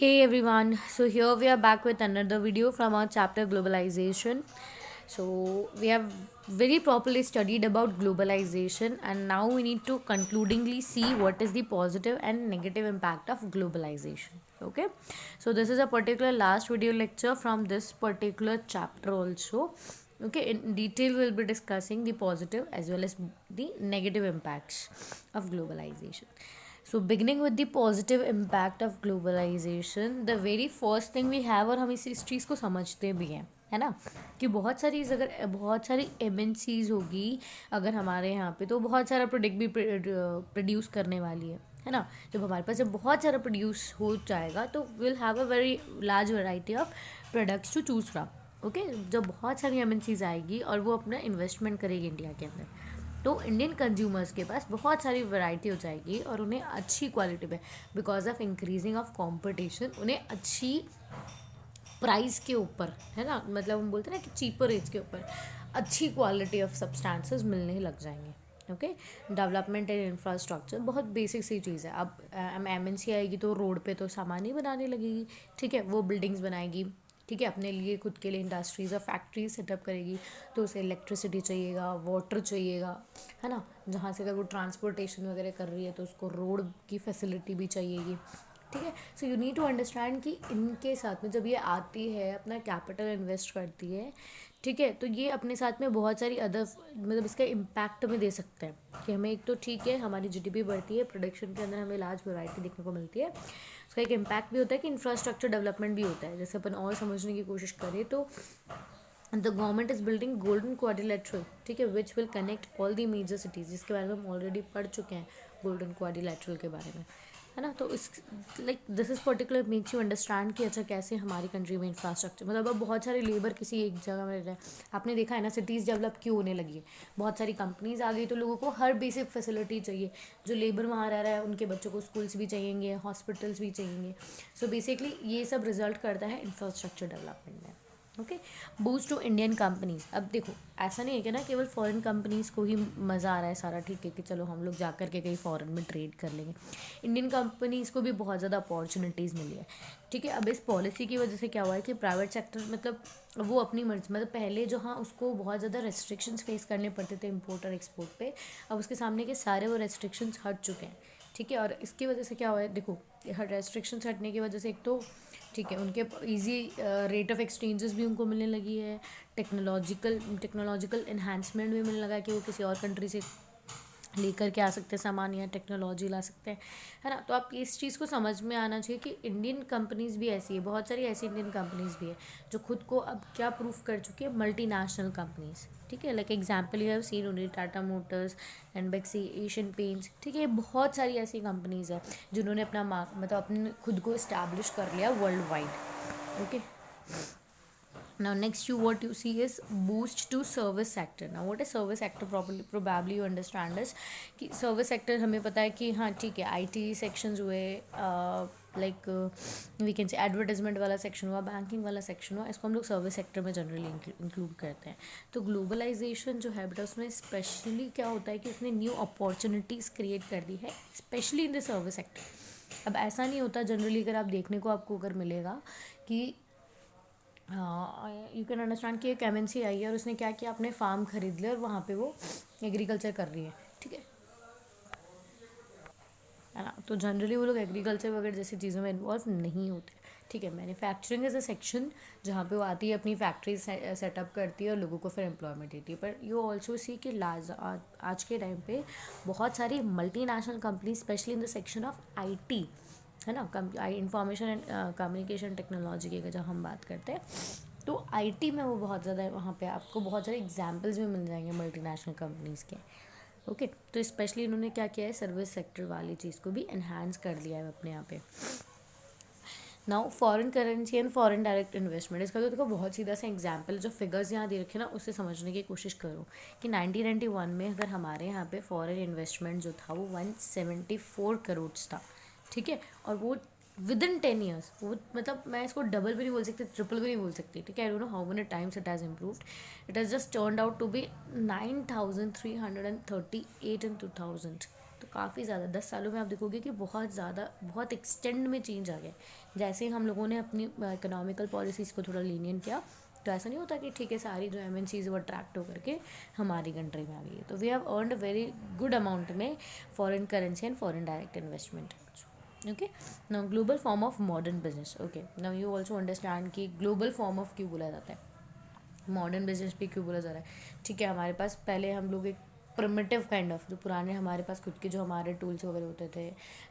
Hey everyone, so here we are back with another video from our chapter Globalization. So we have very properly studied about globalization, and now we need to concludingly see what is the positive and negative impact of globalization. Okay, so this is a particular last video lecture from this particular chapter also. Okay, in detail we'll be discussing the positive as well as the negative impacts of globalization. So beginning with the positive impact of globalization, the very first thing we have, और हम इस चीज़ को समझते भी हैं, है ना, कि बहुत सारी एमएनसीज होगी अगर हमारे यहाँ पे, तो बहुत सारा प्रोडक्ट भी प्रोड्यूस करने वाली है ना। जब हमारे पास जब बहुत सारा प्रोड्यूस हो जाएगा तो will have a very large variety of products to choose from. Okay, जब बहुत सारी एमएनसीज आएगी और वो अपना इन्वेस्टमेंट करेगी इंडिया के अंदर, तो इंडियन कंज्यूमर्स के पास बहुत सारी वैरायटी हो जाएगी और उन्हें अच्छी क्वालिटी में, because of increasing of competition, उन्हें अच्छी प्राइस के ऊपर, है ना, मतलब हम बोलते हैं ना कि चीपर रेट्स के ऊपर अच्छी क्वालिटी ऑफ सब्सटेंसेस मिलने लग जाएंगे। ओके, डेवलपमेंट एंड इंफ्रास्ट्रक्चर बहुत बेसिक सी चीज़ है। अब एमएनसी आएगी तो रोड पे तो सामान ही बनाने लगेगी, ठीक है, वो बिल्डिंग्स बनाएगी, ठीक है, अपने लिए खुद के लिए इंडस्ट्रीज़ और फैक्ट्रीज सेटअप करेगी, तो उसे इलेक्ट्रिसिटी चाहिएगा, वाटर चाहिएगा, है ना। जहाँ से अगर वो ट्रांसपोर्टेशन वगैरह कर रही है तो उसको रोड की फैसिलिटी भी चाहिएगी, ठीक है। So you need to understand कि इनके साथ में जब ये आती है, अपना कैपिटल इन्वेस्ट करती है, ठीक है, तो ये अपने साथ में बहुत सारी अदर, मतलब इसका इम्पैक्ट हमें दे सकते हैं कि हमें एक तो ठीक है हमारी जीडीपी बढ़ती है, प्रोडक्शन के अंदर हमें लार्ज वैरायटी देखने को मिलती है, उसका एक इम्पैक्ट भी होता है कि इंफ्रास्ट्रक्चर डेवलपमेंट भी होता है। जैसे अपन और समझने की कोशिश करें तो the government is building golden quadrilateral, ठीक है, which will connect all the major cities, जिसके बारे में हम ऑलरेडी पढ़ चुके हैं गोल्डन क्वाड्रिलेटरल के बारे में, है ना। तो इस like this is particular makes you understand कि अच्छा कैसे हमारी कंट्री में इंफ्रास्ट्रक्चर, मतलब अब बहुत सारे लेबर किसी एक जगह में रह रहे हैं। आपने देखा है ना, सिटीज़ डेवलप क्यों होने लगी है, बहुत सारी कंपनीज आ गई तो लोगों को हर बेसिक फैसिलिटी चाहिए। जो लेबर वहाँ रह रहा है उनके बच्चों को स्कूल्स भी चाहिए, हॉस्पिटल्स भी चाहिए। सो बेसिकली ये सब रिजल्ट करता है इंफ्रास्ट्रक्चर डेवलपमेंट में। Okay, boost to Indian companies. अब देखो, ऐसा नहीं है कि ना केवल फॉरेन कंपनीज़ को ही मज़ा आ रहा है सारा, ठीक है, कि चलो हम लोग जा कर के कहीं फॉरेन में ट्रेड कर लेंगे। इंडियन कंपनीज़ को भी बहुत ज़्यादा अपॉर्चुनिटीज़ मिली है, ठीक है। अब इस पॉलिसी की वजह से क्या हुआ है कि प्राइवेट सेक्टर, मतलब वो अपनी मर्जी, मतलब पहले जो, हाँ, उसको बहुत ज़्यादा रेस्ट्रिक्शंस फेस करने पड़ते थे इम्पोर्ट और एक्सपोर्ट पे, अब उसके सामने के सारे वो रेस्ट्रिक्शंस हट चुके हैं, ठीक है। और इसकी वजह से क्या हुआ है, देखो, रेस्ट्रिक्शंस हटने की वजह से एक तो, ठीक है, उनके इजी रेट ऑफ एक्सचेंजेस भी उनको मिलने लगी है, टेक्नोलॉजिकल इन्हांसमेंट भी मिलने लगा है कि वो किसी और कंट्री से लेकर के आ सकते हैं सामान या टेक्नोलॉजी ला सकते हैं, है ना। तो आप इस चीज़ को समझ में आना चाहिए कि इंडियन कंपनीज भी ऐसी है, बहुत सारी ऐसी इंडियन कंपनीज भी है जो खुद को अब क्या प्रूफ कर चुकी है, मल्टीनेशनल कंपनीज, ठीक है। Like example you have seen only Tata Motors and बेक्सी, एशियन पेंट्स, ठीक है, बहुत सारी ऐसी कंपनीज है जिन्होंने अपना मतलब अपने खुद को इस्टेब्लिश कर लिया world wide. Okay, now next you what you see is boost to service sector. Now what is service sector, probably you understand is कि service sector हमें पता है कि हाँ ठीक है, IT sections हुए, like we can say advertisement वाला सेक्शन हुआ, बैंकिंग वाला सेक्शन हुआ, इसको हम लोग सर्विस सेक्टर में जनरली इंक्लूड करते हैं। तो ग्लोबलाइजेशन जो है बेटा, उसमें स्पेशली क्या होता है कि उसने न्यू अपॉर्चुनिटीज़ क्रिएट कर दी है, specially in the service sector. अब ऐसा नहीं होता जनरली, अगर आप देखने को आपको अगर मिलेगा कि यू कैन अंडरस्टैंड कि एक एमएनसी आई है और उसने क्या किया, अपने फार्म खरीद लिया और वहाँ पे वो एग्रीकल्चर कर रही है, ठीक है ना। तो जनरली वो लोग एग्रीकल्चर वगैरह जैसी चीज़ों में इन्वॉल्व नहीं होते, ठीक है। मैन्युफैक्चरिंग इज़ अ सेक्शन जहाँ पे वो आती है, अपनी फैक्ट्री सेटअप करती है और लोगों को फिर एम्प्लॉयमेंट देती है। पर यू ऑल्सो सी कि आज के टाइम पे बहुत सारी multinational company, specially in the section of IT, है ना, इंफॉर्मेशन एंड कम्युनिकेशन टेक्नोलॉजी की जब हम बात करते हैं तो आईटी में वो बहुत ज़्यादा है, वहाँ पे आपको बहुत सारे एग्जांपल्स भी मिल जाएंगे मल्टीनेशनल कंपनीज़ के। ओके, तो स्पेशली इन्होंने क्या किया है, सर्विस सेक्टर वाली चीज़ को भी एनहांस कर दिया है अपने यहाँ पे। Now foreign currency and foreign direct investment, इसका तो देखो बहुत सीधा सा एग्जांपल, जो फिगर्स यहाँ दे रखे ना उससे समझने की कोशिश करो कि 1991 में अगर हमारे यहाँ पे फॉरेन इन्वेस्टमेंट जो था वो 174 करोड़ था, ठीक है। और वो विद इन 10 ईयर्स, वो मतलब मैं इसको डबल भी नहीं बोल सकती, ट्रिपल भी नहीं बोल सकती, ठीक है। I don't know how many times it has improved, it has just turned out to be 9338 in 2000। तो काफ़ी ज़्यादा 10 सालों में आप देखोगे कि बहुत ज़्यादा बहुत एक्सटेंड में चेंज आ गया। जैसे ही हम लोगों ने अपनी इकोनॉमिकल पॉलिसीज़ को थोड़ा लीनियन किया, तो ऐसा नहीं होता कि ठीक है सारी जो MNCs वो अट्रैक्ट होकर के हमारी कंट्री में आ गई है। तो we have earned very good amount में foreign currency and foreign direct investment. Okay, now global form of modern business. Okay, now you also understand कि ग्लोबल फॉर्म ऑफ क्यों बोला जाता है, मॉडर्न बिजनेस भी क्यों बोला जा रहा है। ठीक है, हमारे पास पहले हम लोग एक प्रिमिटिव काइंड ऑफ जो पुराने हमारे पास खुद के जो हमारे टूल्स वगैरह होते थे,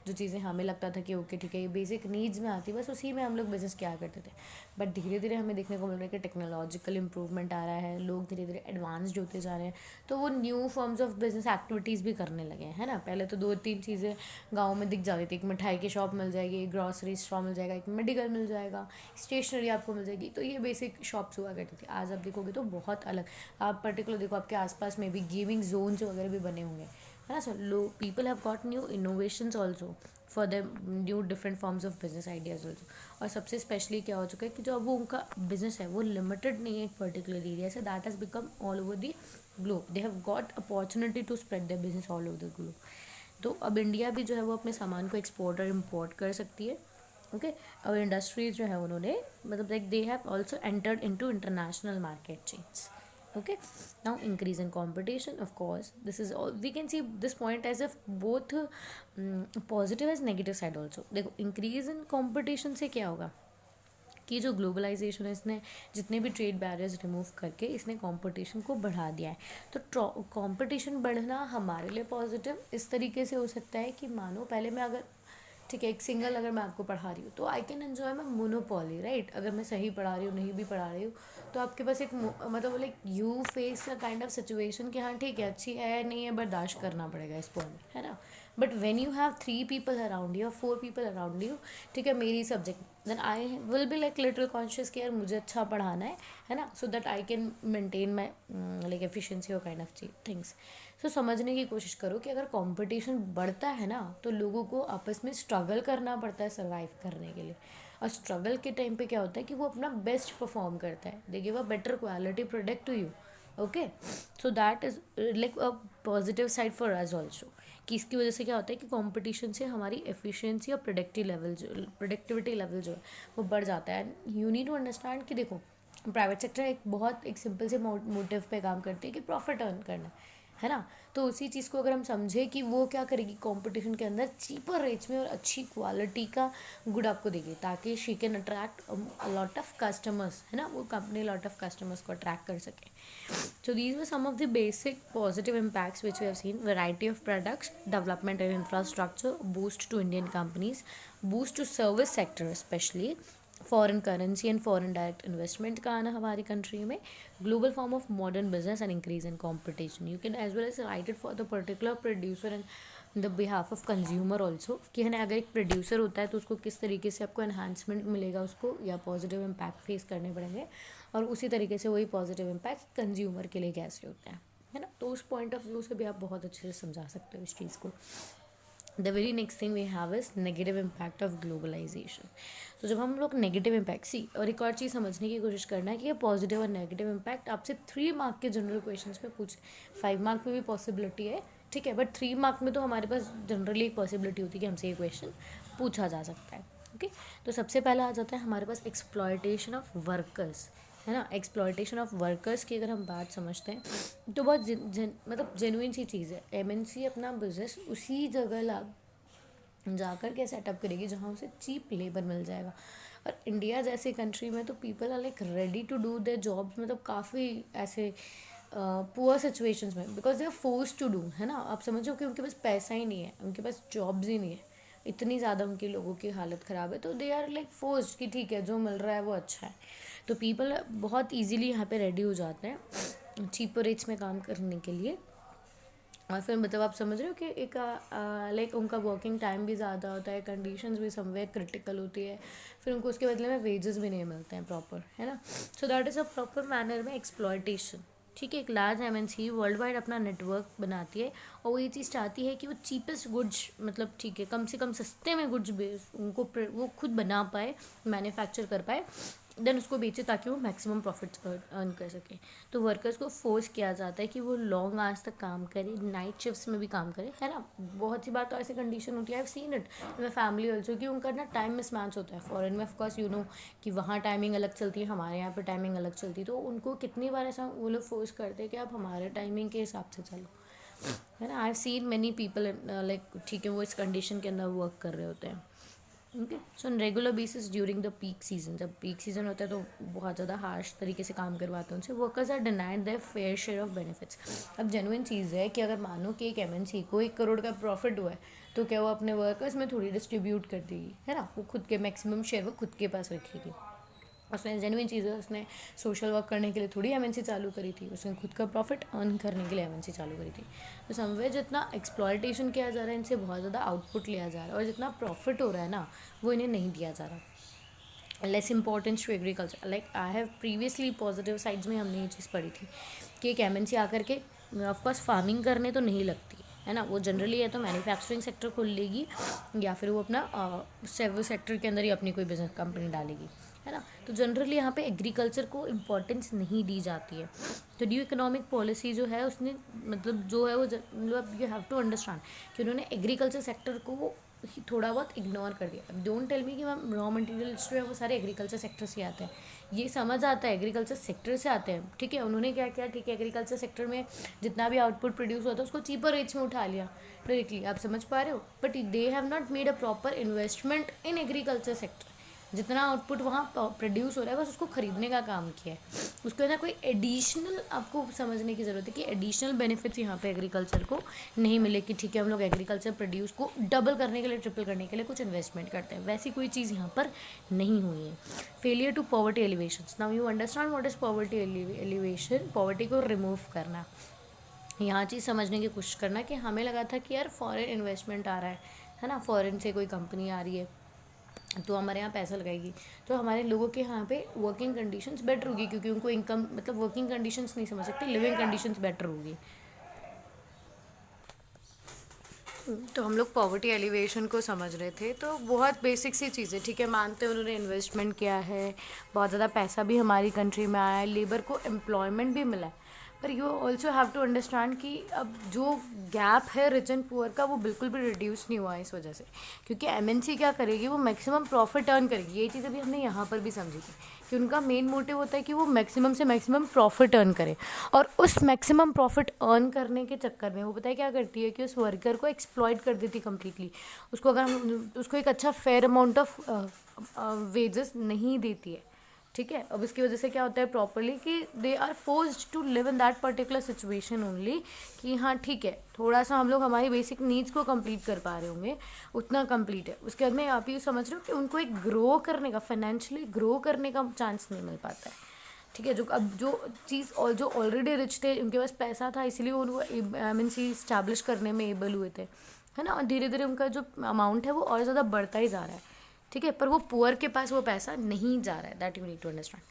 जो चीज़ें हमें लगता था कि ओके ठीक है ये बेसिक नीड्स में आती, बस उसी में हम लोग बिज़नेस किया करते थे। बट धीरे धीरे हमें देखने को मिल रहा है कि टेक्नोलॉजिकल इंप्रूवमेंट आ रहा है, लोग धीरे धीरे एडवांस्ड होते जा रहे हैं, तो वो new forms of business activities भी करने लगे हैं, है ना। पहले तो 2-3 चीज़ें गाँव में दिख जाती थी, एक मिठाई की शॉप मिल जाएगी, एक ग्रॉसरी स्टोर मिल जाएगा, एक मेडिकल मिल जाएगा, स्टेशनरी आपको मिल जाएगी, तो ये बेसिक शॉप्स हुआ करती थी। आज आप देखोगे तो बहुत अलग, आप पर्टिकुलर देखो आपके आसपास में भी गेमिंग जोन्स वगैरह भी बने होंगे, है ना। So low people have got new innovations also for the new different forms of business ideas also. और सबसे स्पेशली क्या हो चुका है कि जो अब वो उनका बिजनेस है वो लिमिटेड नहीं है एक पर्टिकुलर एरिया से, that has become all over the globe. They have got opportunity to spread their business all over the globe. तो अब इंडिया भी जो है वो अपने सामान को एक्सपोर्ट और इम्पोर्ट कर सकती है। ओके, अब इंडस्ट्रीज जो है उन्होंने मतलब like they have also entered into international market chains. Okay, now increase in competition, of course this is all we can see this point as if both positive as negative side also। देखो increase in competition से क्या होगा कि जो globalisation है इसने जितने भी ट्रेड बैरियर्स रिमूव करके इसने कंपटीशन को बढ़ा दिया है। तो कंपटीशन बढ़ना हमारे लिए पॉजिटिव इस तरीके से हो सकता है कि मानो पहले मैं अगर ठीक है एक सिंगल अगर मैं आपको पढ़ा रही हूँ तो I can enjoy my monopoly, right. अगर मैं सही पढ़ा रही हूँ नहीं भी पढ़ा रही हूँ तो आपके पास एक मतलब like you face a kind of situation कि हाँ ठीक है अच्छी है नहीं है बर्दाश्त करना पड़ेगा इस पॉइंट, है ना। But when you have 3 people around you और 4 पीपल अराउंड यू, ठीक है मेरी subject, then I will be like little conscious कि यार मुझे अच्छा पढ़ाना है ना, so that I can maintain my like efficiency और काइंड ऑफ थिंग्स। सो समझने की कोशिश करो कि अगर कंपटीशन बढ़ता है ना तो लोगों को आपस में स्ट्रगल करना पड़ता है सर्वाइव करने के लिए। और स्ट्रगल के टाइम पे क्या होता है कि वो अपना बेस्ट परफॉर्म करता है, they give a better quality product to you. Okay, so that is like a positive side for us also कि इसकी वजह से क्या होता है कि कंपटीशन से हमारी एफिशिएंसी और प्रोडक्टिविटी लेवल जो है वो बढ़ जाता है। यू नीड टू अंडरस्टैंड कि देखो प्राइवेट सेक्टर एक सिंपल से मोटिव पे काम करती है कि प्रॉफिट अर्न करना है ना। तो उसी चीज़ को अगर हम समझे कि वो क्या करेगी कंपटीशन के अंदर चीपर रेट्स में और अच्छी क्वालिटी का गुड आपको देगी ताकि she can attract lot of customers, है ना, वो कंपनी लॉट ऑफ कस्टमर्स को अट्रैक्ट कर सके। So these were some of the basic positive impacts which we have seen: variety of products, development in infrastructure, boost to Indian companies, boost to service sector especially, foreign currency and foreign direct investment का आना हमारी country में, global form of modern business and increase in competition. You can as well as write it for the particular producer and the behalf of consumer also कि है ना अगर एक producer होता है तो उसको किस तरीके से आपको एनहांसमेंट मिलेगा उसको या पॉजिटिव इम्पैक्ट फेस करने पड़ेंगे, और उसी तरीके से वही पॉजिटिव इम्पैक्ट कंज्यूमर के लिए कैसे होता है ना। तो उस पॉइंट ऑफ व्यू से भी आप बहुत अच्छे से समझा सकते हो इस चीज़ को। The very next thing we have is negative impact of globalization. तो जब हम लोग नेगेटिव इम्पैक्ट और एक और चीज़ समझने की कोशिश करना है कि ये पॉजिटिव और नेगेटिव इम्पैक्ट आपसे 3 मार्क के जनरल क्वेश्चन में पूछ, 5 मार्क में भी पॉसिबिलिटी है, ठीक है, बट 3 मार्क में तो हमारे पास जनरली एक पॉसिबिलिटी होती है कि हमसे ये क्वेश्चन पूछा जा सकता है। ओके, तो सबसे पहला आ जाता है हमारे पास एक्सप्लॉयटेशन ऑफ वर्कर्स, है ना। एक्सप्लॉयटेशन ऑफ वर्कर्स की अगर हम बात समझते हैं तो बहुत मतलब जेन्युइन सी चीज़ है। MNC अपना बिजनेस उसी जगह जाकर के सेटअप करेगी जहाँ उसे चीप लेबर मिल जाएगा। और इंडिया जैसी कंट्री में तो people are like ready to do their job, मतलब काफ़ी ऐसे पुअर सिचुएशंस में because they are force to do, है ना। आप समझो कि उनके पास पैसा ही नहीं है, उनके पास जॉब्स ही नहीं है, इतनी ज़्यादा उनके लोगों की हालत ख़राब है, तो दे आर लाइक फोर्स्ड कि ठीक है जो मिल रहा है वो अच्छा है। तो पीपल बहुत इजीली यहाँ पे रेडी हो जाते हैं चीपर रेट्स में काम करने के लिए। और फिर मतलब आप समझ रहे हो कि एक लाइक उनका वर्किंग टाइम भी ज़्यादा होता है, कंडीशंस भी समवेयर क्रिटिकल होती है, फिर उनको उसके बदले में वेजेस भी नहीं मिलते हैं प्रॉपर, है ना। So that is a proper manner में एक्सप्लॉयटेशन, ठीक है। एक लार्ज MNC वर्ल्ड वाइड अपना नेटवर्क बनाती है और वो ये चीज़ चाहती है कि वो चीपेस्ट गुड्स, मतलब ठीक है कम से कम सस्ते में गुड्स उनको वो खुद बना पाए, मैन्युफैक्चर कर पाए देन उसको बेचे ताकि वो मैक्सिमम प्रॉफिट्स अर्न कर सके। तो वर्कर्स को फोर्स किया जाता है कि वो लॉन्ग आवर्स तक काम करे, नाइट शिफ्ट्स में भी काम करे, है ना। बहुत सी बार तो ऐसी कंडीशन होती है, आई हैव सीन इट मैं फैमिली ऑल्सो, कि उनका ना टाइम मिसमैच होता है। फॉरेन में ऑफकोर्स यू नो कि वहाँ टाइमिंग अलग चलती है, हमारे यहाँ पर टाइमिंग अलग चलती है, तो उनको कितनी बार ऐसा वो लोग फोर्स करते हैं कि आप हमारे टाइमिंग के हिसाब से चलो, है ना। I have seen many people like, ठीक है, वो इस कंडीशन के अंदर वर्क कर रहे होते हैं। Okay, so on regular basis during the peak season, जब पीक सीजन होता है तो बहुत ज़्यादा हार्श तरीके से काम करवाते हैं उनसे। Workers are denied their fair share of benefits. अब जेन्युइन चीज़ है कि अगर मानो कि एक एमएनसी को 1 करोड़ का प्रॉफिट हुआ है, तो क्या वो अपने वर्कर्स में थोड़ी डिस्ट्रीब्यूट कर देगी, है ना। वो खुद के मैक्सिमम शेयर वो खुद के पास रखेगी। उसने जेन्युइन चीज़ है, उसने सोशल वर्क करने के लिए थोड़ी एमएनसी चालू करी थी, उसने खुद का प्रॉफिट अर्न करने के लिए एमएनसी चालू करी थी। तो समवेयर जितना एक्सप्लॉयटेशन किया जा रहा है, इनसे बहुत ज़्यादा आउटपुट लिया जा रहा है, और जितना प्रॉफिट हो रहा है ना, वो इन्हें नहीं दिया जा रहा। Less importance to agriculture, like I have previously positive sides में हमने ये चीज़ पढ़ी थी कि एक एमएनसी आकर के ऑफकोर्स फार्मिंग करने तो नहीं लगती है ना। वो जनरली है तो मैन्युफैक्चरिंग सेक्टर खोल लेगी, या फिर वो अपना सर्विस सेक्टर के अंदर ही अपनी कोई बिजनेस कंपनी डालेगी, है ना। तो जनरली यहाँ पे एग्रीकल्चर को इम्पोर्टेंस नहीं दी जाती है। तो न्यू इकोनॉमिक पॉलिसी जो है उसने मतलब जो है वो मतलब यू हैव टू अंडरस्टैंड कि उन्होंने एग्रीकल्चर सेक्टर को थोड़ा बहुत इग्नोर कर दिया। अब डोंट टेल मी कि मैम रॉ मटेरियल्स जो है वो सारे एग्रीकल्चर सेक्टर से आते हैं, ये समझ आता है एग्रीकल्चर सेक्टर से आते हैं, ठीक है। उन्होंने क्या किया, ठीक है, एग्रीकल्चर सेक्टर में जितना भी आउटपुट प्रोड्यूस होता है उसको चीपर रेट्स में उठा लिया डायरेक्टली, आप समझ पा रहे हो। But they have not made a proper investment in agriculture sector. जितना आउटपुट वहाँ प्रोड्यूस हो रहा है बस उसको खरीदने का काम किया है, उसके अंदर कोई एडिशनल आपको समझने की ज़रूरत है कि एडिशनल बेनिफिट्स यहाँ पे एग्रीकल्चर को नहीं मिले कि ठीक है हम लोग एग्रीकल्चर प्रोड्यूस को डबल करने के लिए, ट्रिपल करने के लिए कुछ इन्वेस्टमेंट करते हैं, वैसी कोई चीज़ यहाँ पर नहीं हुई है। Failure to poverty alleviation, now you understand what is poverty alleviation. Poverty को रिमूव करना, यहाँ चीज़ समझने की कोशिश करना कि हमें लगा था कि यार फॉरेन इन्वेस्टमेंट आ रहा है ना, फॉरेन से कोई कंपनी आ रही है तो हमारे यहाँ पैसा लगाएगी, तो हमारे लोगों के यहाँ पे वर्किंग कंडीशंस बेटर होगी, क्योंकि उनको इनकम मतलब वर्किंग कंडीशंस नहीं समझ सकते, लिविंग कंडीशंस बेटर होगी। तो हम लोग पॉवर्टी एलिवेशन को समझ रहे थे, तो बहुत बेसिक सी चीज़ें, ठीक है, मानते हैं उन्होंने इन्वेस्टमेंट किया है, बहुत ज़्यादा पैसा भी हमारी कंट्री में आया है, लेबर को एम्प्लॉयमेंट भी मिला है, पर you also have to understand कि अब जो गैप है रिच एंड पुअर का वो बिल्कुल भी रिड्यूस नहीं हुआ है इस वजह से, क्योंकि एमएनसी क्या करेगी, वो मैक्सिमम प्रॉफिट अर्न करेगी। ये चीज़ अभी हमने यहाँ पर भी समझी थी कि उनका मेन मोटिव होता है कि वो मैक्सिमम से मैक्सिमम प्रॉफिट अर्न करे, और उस मैक्सिमम प्रॉफिट अर्न करने के चक्कर में वो पता है क्या करती है कि उस वर्कर को एक्सप्लॉइट कर देती कम्प्लीटली। उसको अगर हम उसको एक अच्छा फेयर अमाउंट ऑफ वेजेस नहीं देती है, ठीक है। अब इसकी वजह से क्या होता है प्रॉपरली कि they are forced to live in that particular situation only, कि हाँ ठीक है थोड़ा सा हम लोग हमारी बेसिक नीड्स को कंप्लीट कर पा रहे होंगे, उतना कंप्लीट है। उसके बाद में आप ये समझ रहे हो कि उनको एक ग्रो करने का, फाइनेंशियली ग्रो करने का चांस नहीं मिल पाता है, ठीक है। जो अब जो चीज़ और जो ऑलरेडी रिच थे, उनके पास पैसा था, इसीलिए वो एमएनसी इस्टेब्लिश करने में एबल हुए थे, है ना। और धीरे धीरे उनका जो अमाउंट है वो और ज़्यादा बढ़ता ही जा रहा है, ठीक है, पर वो पुअर के पास वो पैसा नहीं जा रहा है, that you need to understand.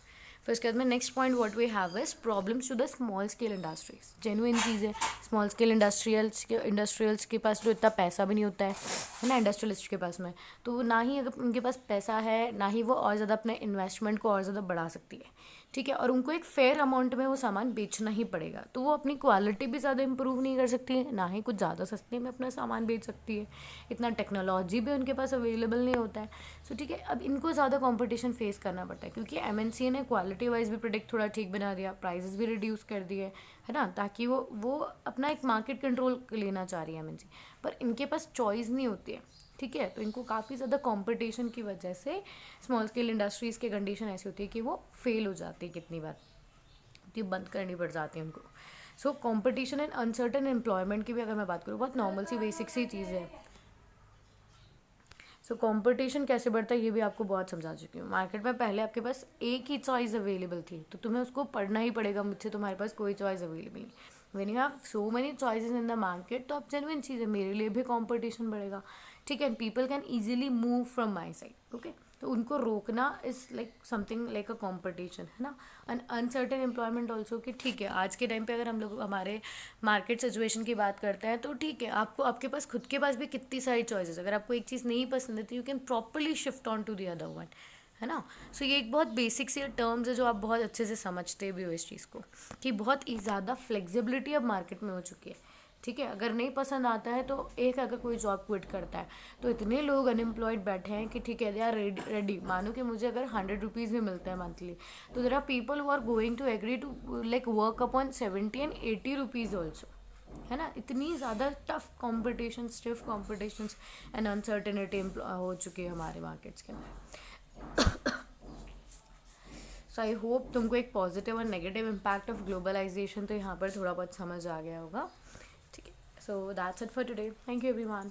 फिर उसके बाद में next point what we have is problems to the small scale industries. Genuine चीज़ है, स्मॉल स्केल इंडस्ट्रियल्स के पास जो इतना पैसा भी नहीं होता है ना, इंडस्ट्रियलिस्ट के पास में, तो ना ही अगर उनके पास पैसा है, ना ही वो और ज़्यादा अपने इन्वेस्टमेंट को और ज़्यादा बढ़ा सकती है, ठीक है। और उनको एक फेयर अमाउंट में वो सामान बेचना ही पड़ेगा, तो वो अपनी क्वालिटी भी ज़्यादा इंप्रूव नहीं कर सकती है, ना ही कुछ ज़्यादा सस्ते में अपना सामान बेच सकती है, इतना टेक्नोलॉजी भी उनके पास अवेलेबल नहीं होता है। सो ठीक है, अब इनको ज़्यादा कंपटीशन फेस करना पड़ता है, क्योंकि एमएनसी ने क्वालिटी वाइज भी प्रोडक्ट थोड़ा ठीक बना दिया, प्राइसेस भी रिड्यूस कर दिए, है ना, ताकि वो अपना एक मार्केट कंट्रोल लेना चाह रही है एमएनसी, पर इनके पास चॉइस नहीं होती है, ठीक है। तो इनको काफ़ी ज़्यादा कंपटीशन की वजह से स्मॉल स्केल इंडस्ट्रीज़ की कंडीशन ऐसी होती है कि वो फेल हो जाती है, कितनी बार तो बंद करनी पड़ जाती है उनको। So competition and uncertain employment की भी अगर मैं बात करूँ, बहुत नॉर्मल सी बेसिक सी चीज़ है। सो कंपटीशन कैसे बढ़ता है ये भी आपको बहुत समझा चुकी हूँ। मार्केट में पहले आपके पास एक ही चॉइस अवेलेबल थी, तो तुम्हें उसको पढ़ना ही पड़ेगा, मुझसे तुम्हारे पास कोई चॉइस अवेलेबल नहीं। When you have so many choices in the market, तो अब जेन्युइन चीज़ है, मेरे लिए भी कंपटीशन बढ़ेगा, ठीक है, people can easily move from my side, okay. तो उनको रोकना is like something like a competition, है ना। एंड अनसर्टेन एम्प्लॉयमेंट ऑल्सो, कि ठीक है आज के टाइम पे अगर हम लोग हमारे मार्केट सिचुएशन की बात करते हैं, तो ठीक है आपको आपके पास खुद के पास भी कितनी सारी चॉइसेस, अगर आपको एक चीज़ नहीं पसंद है तो you can properly shift on to the other one, है ना। सो ये एक बहुत बेसिक सी टर्म्स है जो आप बहुत अच्छे से समझते भी हो इस चीज़ को, कि बहुत ही ज़्यादा फ्लेक्सिबिलिटी अब मार्केट में हो चुकी है। ठीक है, अगर नहीं पसंद आता है तो एक अगर कोई जॉब क्विट करता है तो इतने लोग अनएम्प्लॉयड बैठे हैं कि ठीक है दे आर रेडी। मानो कि मुझे अगर 100 रुपीज़ भी मिलता है मंथली, तो there are people who are going to agree to like work upon 70 and 80 rupees also, है ना। इतनी ज़्यादा tough competition, stiff competition and uncertainty हो चुकी है हमारे मार्केट्स के अंदर। सो आई होप तुमको एक पॉजिटिव और नेगेटिव इम्पैक्ट ऑफ ग्लोबलाइजेशन तो यहाँ पर थोड़ा बहुत समझ आ गया होगा। ठीक है, so that's it for today, thank you everyone.